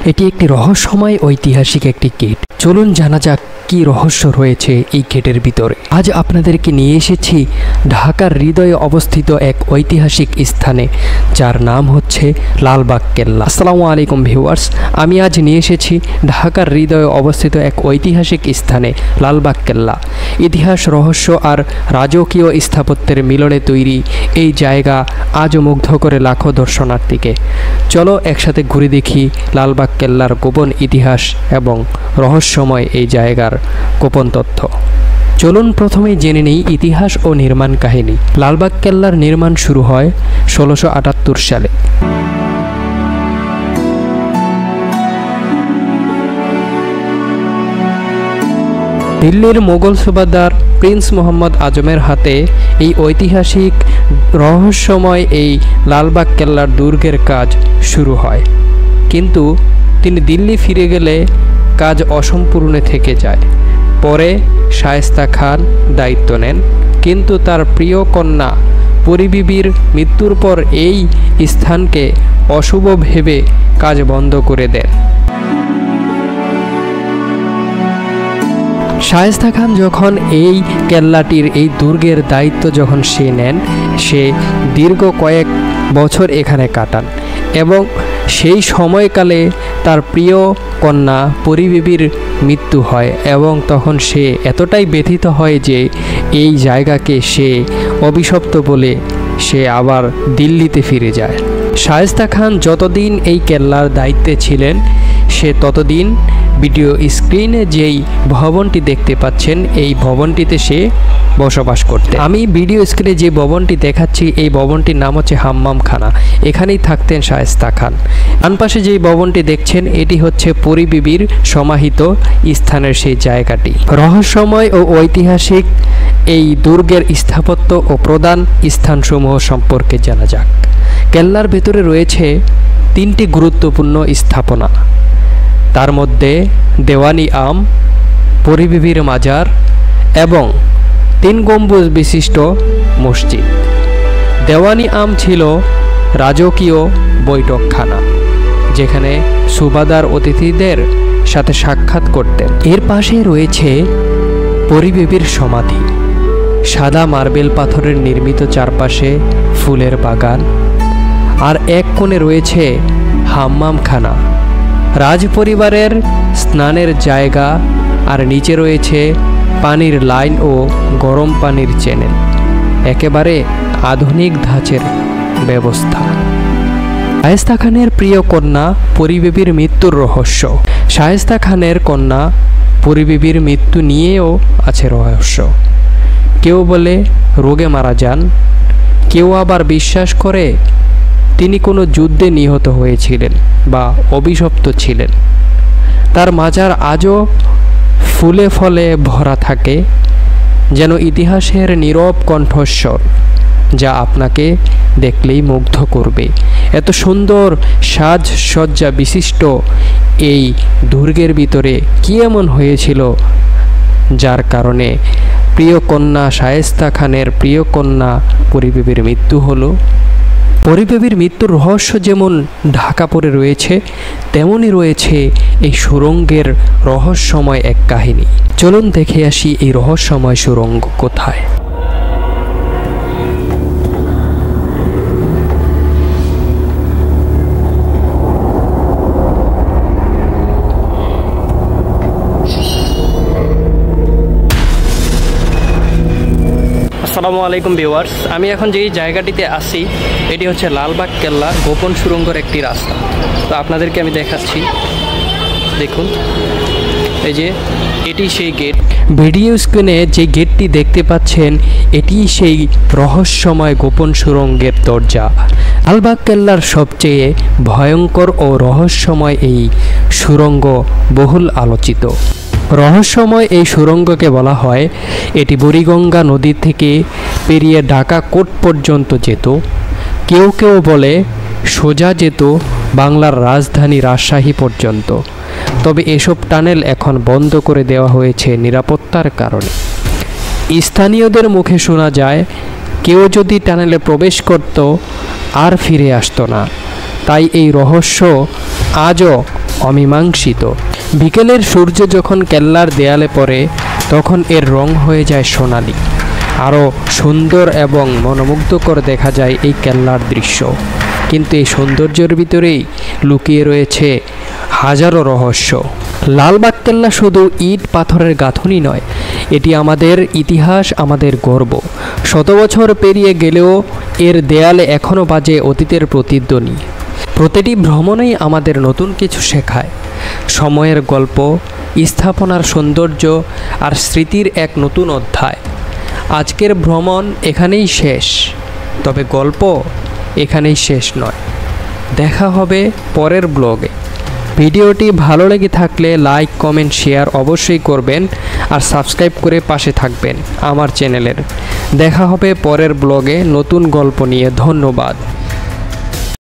এটি একটি রহস্যময় ঐতিহাসিক একটি গেট। চলুন জানা যাক কি রহস্য রয়েছে এই গেটের ভিতরে। আজ আপনাদেরকে নিয়ে এসেছি ঢাকার হৃদয়ে অবস্থিত এক ঐতিহাসিক স্থানে, যার নাম হচ্ছে লালবাগ কেল্লা। আসসালামু আলাইকুম ভিউয়ার্স, আমি আজ নিয়ে এসেছি ঢাকার হৃদয়ে অবস্থিত এক ঐতিহাসিক স্থানে লালবাগ কেল্লা। ইতিহাস, রহস্য আর রাজকীয় স্থাপত্যের মিলনে তৈরি এই জায়গা আজও মুগ্ধ করে লাখো দর্শনার্থীকে। চলো একসাথে ঘুরে দেখি লালবাগ কেল্লার গোপন ইতিহাস এবং রহস্যময় এই জায়গার গোপন তথ্য। চলুন প্রথমেই জেনে নেই ইতিহাস ও নির্মাণ কাহিনী। লালবাগ কেল্লার নির্মাণ শুরু হয় ১৬৭৮ সালে। দিল্লির মোগল সুবাদার প্রিন্স মোহাম্মদ আজমের হাতে এই ঐতিহাসিক রহস্যময় এই লালবাগ কেল্লার দুর্গের কাজ শুরু হয়, কিন্তু তিনি দিল্লি ফিরে গেলে কাজ অসম্পূর্ণ থেকে যায়। পরে শায়েস্তা খান দায়িত্ব নেন, কিন্তু তার প্রিয় কন্যা পরী বিবির মৃত্যুর পর এই স্থানকে অশুভ ভেবে কাজ বন্ধ করে দেন। শায়েস্তা খান যখন এই কেল্লাটির এই দুর্গের দায়িত্ব যখন সে নেন, সে দীর্ঘ কয়েক বছর এখানে কাটান এবং সেই সময়কালে তার প্রিয় কন্যা পরী বিবির মৃত্যু হয় এবং তখন সে এতটাই ব্যথিত হয় যে এই জায়গাকে সে অভিশপ্ত বলে সে আবার দিল্লিতে ফিরে যায়। শায়েস্তা খান যতদিন এই কেল্লার দায়িত্বে ছিলেন, সে ততদিন ভিডিও স্ক্রিনে যেই ভবনটি দেখতে পাচ্ছেন এই ভবনটিতে সে বসবাস করতেন। আমি ভিডিও স্ক্রিনে যে ভবনটি দেখাচ্ছি এই ভবনটির নাম হচ্ছে হাম্মামখানা। এখানেই থাকতেন শায়েস্তা খান। ডান পাশে যেই ভবনটি দেখছেন এটি হচ্ছে পরী বিবির সমাহিত স্থানের সেই জায়গাটি। রহস্যময় ও ঐতিহাসিক এই দুর্গের স্থাপত্য ও প্রধান স্থানসমূহ সম্পর্কে জানা যাক। কেল্লার ভেতরে রয়েছে 3টি গুরুত্বপূর্ণ স্থাপনা, তার মধ্যে দেওয়ানি আম, পরী বিবির মাজার এবং 3 গম্বুজ বিশিষ্ট মসজিদ। দেওয়ানি আম ছিল রাজকীয় বৈঠকখানা, যেখানে সুবাদার অতিথিদের সাথে সাক্ষাৎ করতেন। এর পাশে রয়েছে পরী বিবির সমাধি, সাদা মার্বেল পাথরের নির্মিত, চারপাশে ফুলের বাগান। আর এক কোণে রয়েছে হাম্মামখানা, রাজ পরিবারের স্নানের জায়গা। আর নিচে রয়েছে পানির লাইন ও গরম পানির চ্যানেল, একেবারে আধুনিক ধাঁচের ব্যবস্থা। শায়েস্তা খানের প্রিয় কন্যা পরী বিবির মৃত্যুর রহস্য। শায়েস্তা খানের কন্যা পরী বিবির মৃত্যু নিয়েও আছে রহস্য। কেউ বলে রোগে মারা যান, কেউ আবার বিশ্বাস করে তিনি কোনো যুদ্ধে নিহত হয়েছিলেন বা অভিশপ্ত ছিলেন। তার মাজার আজও ফুলে ফলে ভরা থাকে, যেন ইতিহাসের নীরব কণ্ঠস্বর, যা আপনাকে দেখলেই মুগ্ধ করবে। এত সুন্দর সাজসজ্জা বিশিষ্ট এই দুর্গের ভিতরে কি এমন হয়েছিল যার কারণে প্রিয় কন্যা শায়েস্তা খানের প্রিয় কন্যা পরী বিবির মৃত্যু হলো? পরী বিবির মৃত্যুর রহস্য যেমন ঢাকা পড়ে রয়েছে, তেমনই রয়েছে এই সুড়ঙ্গের রহস্যময় এক কাহিনী। চলুন দেখে আসি এই রহস্যময় সুড়ঙ্গ কোথায়। আসসালামু আলাইকুম ভিউয়ার্স, আমি এখন যেই জায়গাটিতে আছি এটি হচ্ছে লালবাগ কেল্লা গোপন সুড়ঙ্গের একটি রাস্তা। তো আপনাদেরকে আমি দেখাচ্ছি, দেখুন এই যে এটি সেই গেট। ভিডিও স্ক্রিনে যে গেটটি দেখতে পাচ্ছেন এটি সেই রহস্যময় গোপন সুড়ঙ্গের দরজা। লালবাগ কেল্লার সবচেয়ে ভয়ঙ্কর ও রহস্যময় এই সুড়ঙ্গ বহুল আলোচিত। রহস্যময় এই সুড়ঙ্গকে বলা হয় এটি বুড়িগঙ্গা নদী থেকে পেরিয়ে ঢাকা কোর্ট পর্যন্ত যেত। কেউ কেউ বলে সোজা যেত বাংলার রাজধানী রাজশাহী পর্যন্ত। তবে এসব টানেল এখন বন্ধ করে দেওয়া হয়েছে নিরাপত্তার কারণে। স্থানীয়দের মুখে শোনা যায় কেউ যদি টানেলে প্রবেশ করত আর ফিরে আসতো না। তাই এই রহস্য আজও অমীমাংসিত। বিকেলের সূর্য যখন কেল্লার দেয়ালে পড়ে তখন এর রং হয়ে যায় সোনালি। আরও সুন্দর এবং মনোমুগ্ধকর দেখা যায় এই কেল্লার দৃশ্য। কিন্তু এই সৌন্দর্যের ভিতরেই লুকিয়ে রয়েছে হাজারো রহস্য। লালবাগ কেল্লা শুধু ইট পাথরের গাঁথনি নয়, এটি আমাদের ইতিহাস, আমাদের গর্ব। শত বছর পেরিয়ে গেলেও এর দেয়ালে এখনও বাজে অতীতের প্রতিধ্বনি। প্রতিটি ভ্রমণেই আমাদের নতুন কিছু শেখায়, সময়ের গল্প, স্থাপনার সৌন্দর্য আর স্মৃতির এক নতুন অধ্যায়। আজকের ভ্রমণ এখানেই শেষ, তবে গল্প এখানেই শেষ নয়। দেখা হবে পরের ব্লগে। ভিডিওটি ভালো লেগে থাকলে লাইক, কমেন্ট, শেয়ার অবশ্যই করবেন আর সাবস্ক্রাইব করে পাশে থাকবেন আমার চ্যানেলের। দেখা হবে পরের ব্লগে নতুন গল্প নিয়ে। ধন্যবাদ।